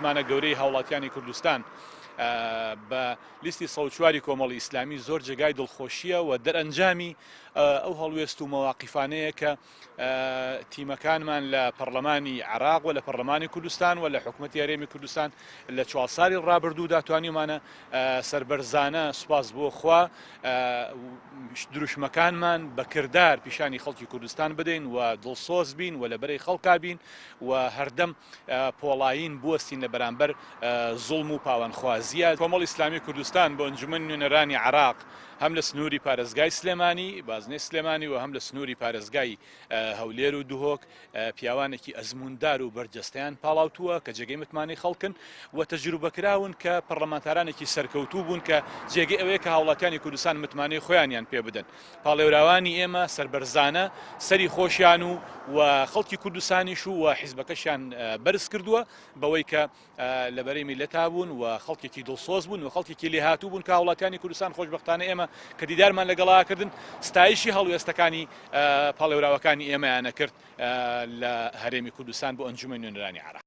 متمانە گەورەی هاوڵاتیانی کوردستان بە لیستی 104 کۆمەڵی ئیسلامی زۆر جێگای دڵخۆشیە و دەرئەنجامی ئەو هەڵوێست و مەواقیفانەیە کە تیمەکانمان لە پەرلەمانی عێراق و لە پەرلەمانی کوردستان و لە حکوومەتی هەرێمی کوردستان لە 4 ساڵی ڕابردوودا توانیمانە سربەرزانە سوپاس بۆ خوا دروشمەکانمان بەکردار پیشانی خەڵکی کوردستان بدەین و دڵسۆز بین و لە بەرەی خەڵکا بین و هەردەم پۆڵاین بوەستین لە بەرامبەر زوڵم و پاوەنخوازیە. کۆمەڵی ئیسلامی کوردستان بۆ ئەنجومەنی نوێنەرانی عێراق هەم لە سنووری پارێزگای سلێمانی بازنەی سلێمانی و هەم لە سنووری پارێزگای هەولێر و دوهۆک پیاوانێکی ئەزموندار و بەرجەستەیان پاڵاوتووە کە جێگەی متمانەی خەڵکن و تەجروبەکراون کە پەرلەمانتارانێکی سەرکەوتوو بوون کە جێگەی ئەوەیە کە هاوڵاتیانی کوردستان متمانەی خۆیانیان پێ بدەن. پاڵێوراوانی ئێمە سربەرزانە سەری خۆشیان و خەڵکی کوردستانیش و حیزبەکەشیان بەرز کردووە بەوەی کە لەبەرەی میلەتا بوون و خەڵکێکی دڵسۆز بوون و خەڵکێکی لێهاتوو بوون کە هاوڵاتیانی کوردستان خۆشبەختانە ئێمە کە دیدارمان لەگەڵاکردن ستایشی هەڵوێستەکانی پاڵێوراوەکانی ئێمەیانە کرد لە هەرێمی کوردستان بۆ ئەنجومەنی نوێنەرانی عێراق.